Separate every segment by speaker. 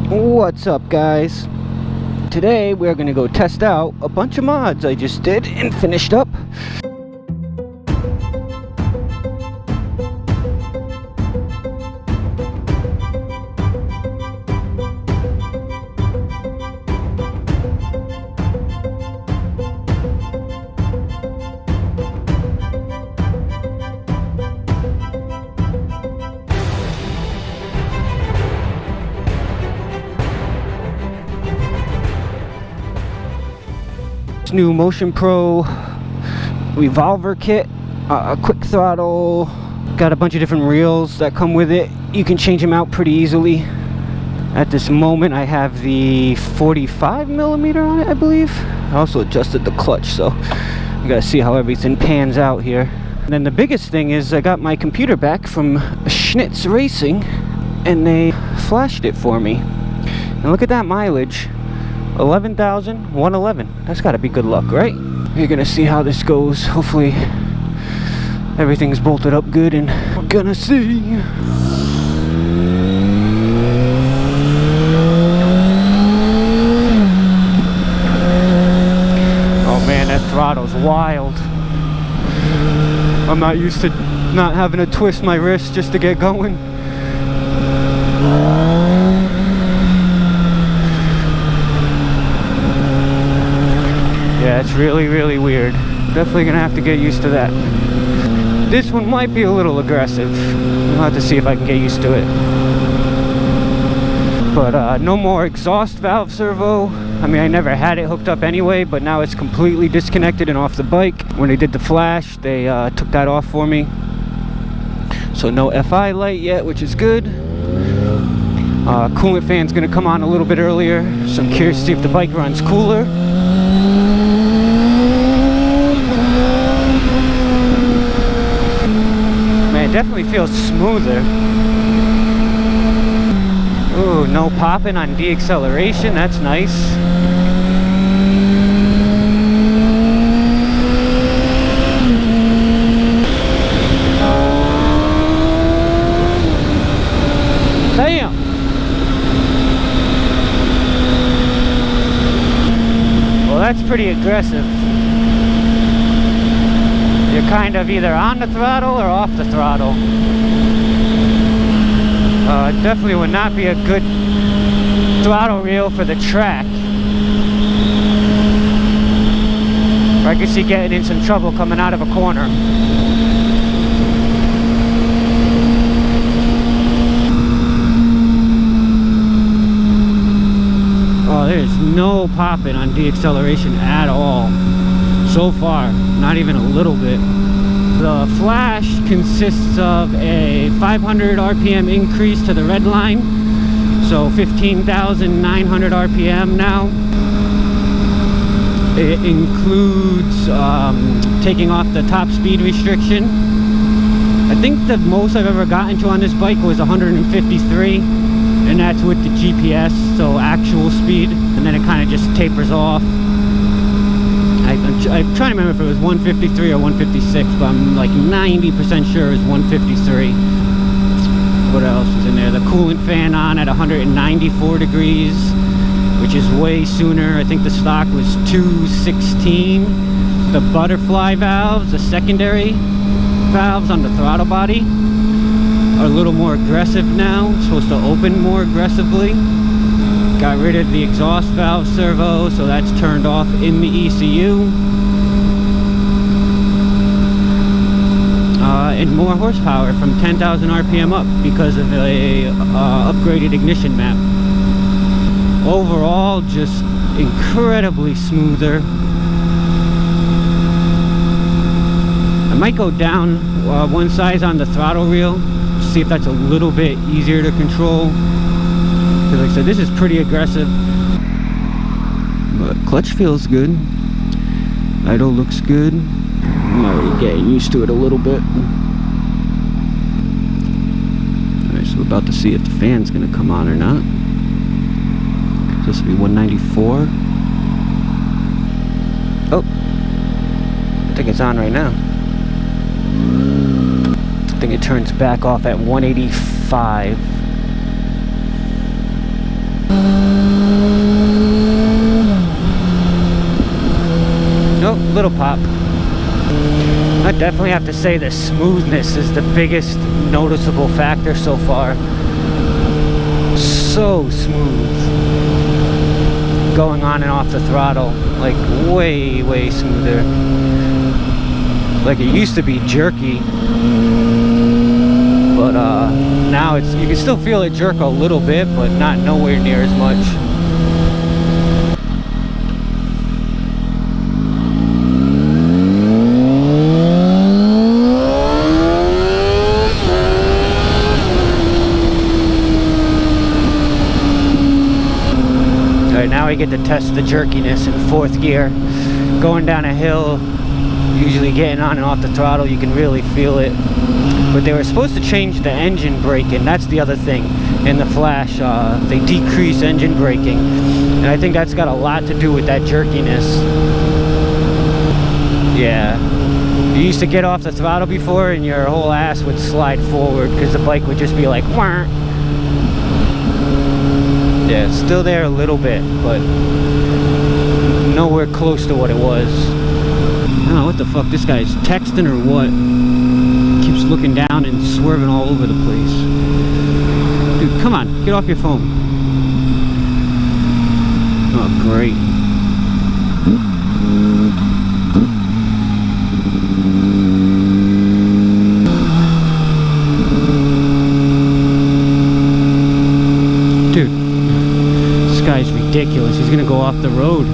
Speaker 1: What's up, guys? Today we're gonna go test out a bunch of mods I just did and finished up. New Motion Pro Revolver kit, a quick throttle, got a bunch of different reels that come with it. You can change them out pretty easily. At this moment I have the 45mm on it, I believe. I also adjusted the clutch, so you gotta see how everything pans out here. And then the biggest thing is I got my computer back from Schnitz Racing and they flashed it for me. And look at that mileage. 11,111. That's got to be good luck, right? You're gonna see how this goes. Hopefully everything's bolted up good, and we're gonna see. Oh man, that throttle's wild. I'm not used to not having to twist my wrist just to get going. Yeah, it's really weird. Definitely gonna have to get used to that. This one might be a little aggressive. I'll have to see if I can get used to it. But no more exhaust valve servo. I mean, I never had it hooked up anyway, but now it's completely disconnected and off the bike. When they did the flash, they took that off for me. So no FI light yet, which is good. Coolant fan's gonna come on a little bit earlier, so I'm curious to see if the bike runs cooler. It definitely feels smoother. Ooh, no popping on deacceleration. That's nice. Damn. Well, that's pretty aggressive. You're kind of either on the throttle or off the throttle. It definitely would not be a good throttle reel for the track. I could see getting in some trouble coming out of a corner. Oh, there's no popping on deacceleration at all. So far, not even a little bit. The flash consists of a 500 RPM increase to the red line, so 15,900 RPM now. It includes taking off the top speed restriction. I think the most I've ever gotten to on this bike was 153, and that's with the GPS, so actual speed, and then it kind of just tapers off. I'm trying to remember if it was 153 or 156, but I'm like 90% sure it was 153. What else is in there? The coolant fan on at 194 degrees, which is way sooner. I think the stock was 216. The butterfly valves, the secondary valves on the throttle body, are a little more aggressive now. It's supposed to open more aggressively. Got rid of the exhaust valve servo, so that's turned off in the ECU. And more horsepower from 10,000 RPM up because of a upgraded ignition map. Overall, just incredibly smoother. I might go down one size on the throttle reel, see if that's a little bit easier to control. Like I said, this is pretty aggressive, but clutch feels good. Idle looks good. I'm already getting used to it a little bit. Alright, so we're about to see if the fan's gonna come on or not. This will be 194. Oh, I think it's on right now. I think it turns back off at 185. Nope, little pop. I definitely have to say the smoothness is the biggest noticeable factor so far. So smooth. Going on and off the throttle, like way, way smoother. Like it used to be jerky, but now it's, you can still feel it jerk a little bit, but not nowhere near as much. Now we get to test the jerkiness in 4th gear. Going down a hill, usually getting on and off the throttle, you can really feel it. But they were supposed to change the engine braking. That's the other thing. In the Flash, they decrease engine braking. And I think that's got a lot to do with that jerkiness. Yeah. You used to get off the throttle before and your whole ass would slide forward because the bike would just be like, wah. Yeah, it's still there a little bit, but nowhere close to what it was. I don't know what the fuck, this guy's texting or what? Keeps looking down and swerving all over the place. Dude, come on, get off your phone. Oh, great. Ridiculous. He's gonna go off the road.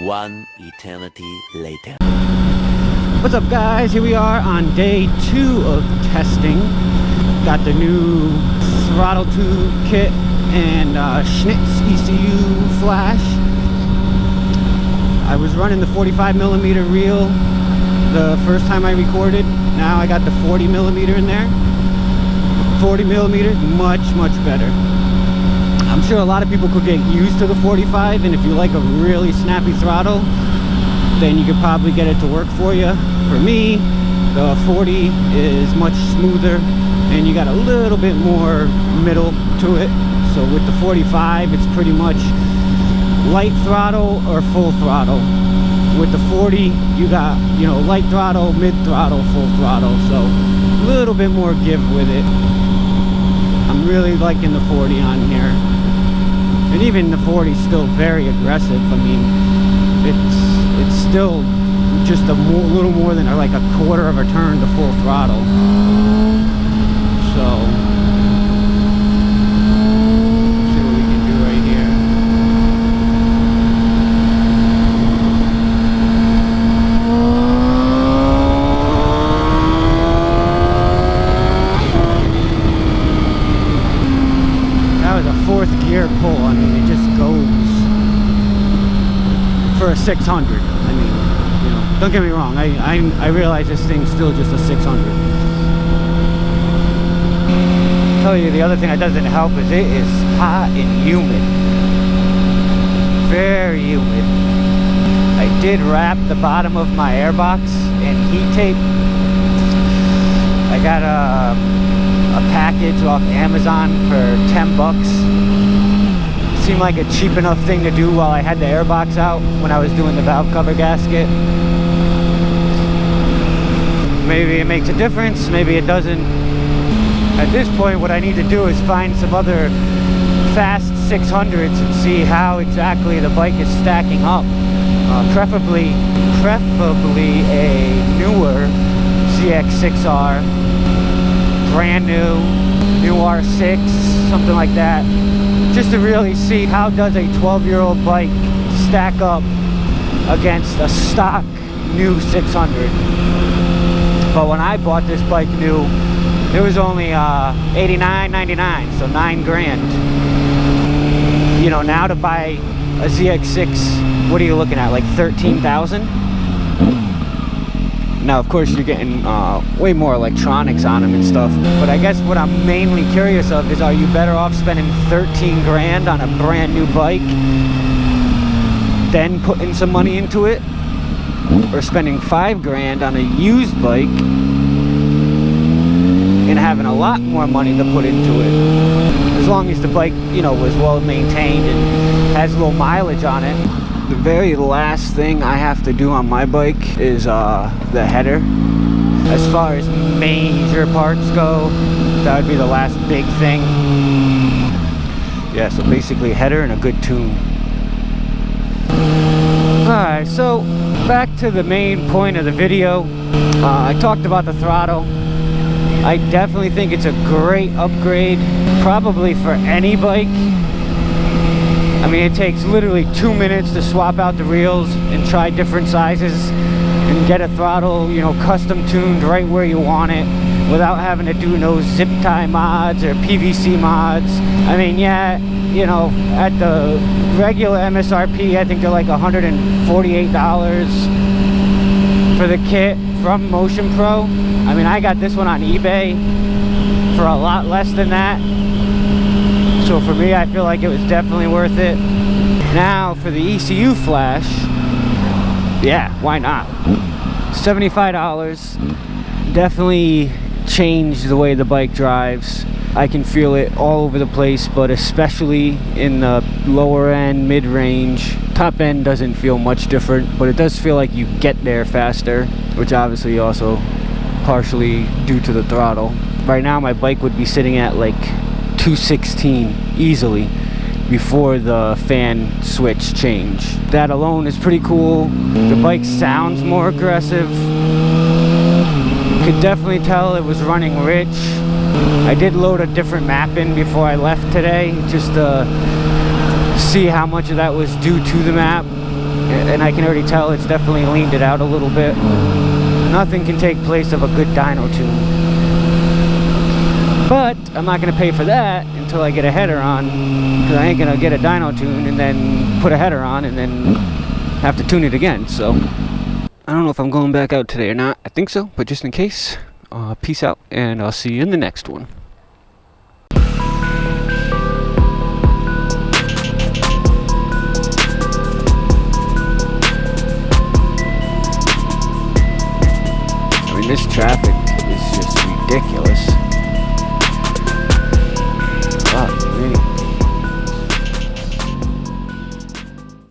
Speaker 2: One eternity later.
Speaker 1: What's up, guys? Here we are on day 2 of testing. Got the new throttle tube kit and Schnitz ECU flash. I was running the 45mm reel the first time I recorded. Now I got the 40mm in there. 40mm, much, much better. I'm sure a lot of people could get used to the 45, and if you like a really snappy throttle, then you could probably get it to work for you. For me, the 40 is much smoother, and you got a little bit more middle to it. So with the 45, it's pretty much light throttle or full throttle. With the 40, you got, you know, light throttle, mid throttle, full throttle. So a little bit more give with it. I'm really liking the 40 on here. And even the 40 is still very aggressive. I mean, it's still just a little more than like a quarter of a turn to full throttle. So, let's see what we can do right here. That was a 4th gear pull. I mean, it just goes for a 600. I mean, you know, don't get me wrong. I realize this thing's still just a 600. Tell you the other thing that doesn't help is it is hot and humid. Very humid. I did wrap the bottom of my airbox in heat tape. I got a package off Amazon for 10 bucks. Seemed like a cheap enough thing to do while I had the airbox out when I was doing the valve cover gasket. Maybe it makes a difference, maybe it doesn't. At this point, what I need to do is find some other fast 600s and see how exactly the bike is stacking up. Preferably a newer ZX6R, brand new R6, something like that, just to really see how does a 12-year-old bike stack up against a stock new 600. But when I bought this bike new, it was only $89.99, so $9 grand. You know, now to buy a ZX6, what are you looking at, like $13,000? Now, of course, you're getting way more electronics on them and stuff. But I guess what I'm mainly curious of is, are you better off spending 13 grand on a brand new bike, then putting some money into it, or spending 5 grand on a used bike and having a lot more money to put into it, as long as the bike, you know, was well maintained and has a little mileage on it. The very last thing I have to do on my bike is the header. As far as major parts go, that would be the last big thing. Yeah, so basically header and a good tune. Alright, so back to the main point of the video. I talked about the throttle. I definitely think it's a great upgrade, probably for any bike. I mean, it takes literally 2 minutes to swap out the reels and try different sizes and get a throttle, you know, custom tuned right where you want it, without having to do no zip tie mods or PVC mods. I mean, yeah, you know, at the regular MSRP, I think they're like $148 for the kit from Motion Pro. I mean, I got this one on eBay for a lot less than that. So for me, I feel like it was definitely worth it. Now for the ECU flash, yeah, why not? $75. Definitely changed the way the bike drives. I can feel it all over the place, but especially in the lower end, mid-range. Top end doesn't feel much different, but it does feel like you get there faster, which obviously also partially due to the throttle. Right now my bike would be sitting at like 216 easily before the fan switch change. That alone is pretty cool. The bike sounds more aggressive. Could definitely tell it was running rich. I did load a different map in before I left today, just to see how much of that was due to the map, and I can already tell it's definitely leaned it out a little bit. Nothing can take place of a good dyno tune. But I'm not going to pay for that until I get a header on, because I ain't going to get a dyno tune and then put a header on and then have to tune it again. So I don't know if I'm going back out today or not. I think so, but just in case, peace out, and I'll see you in the next one. I mean, this traffic is just ridiculous. Wow, really.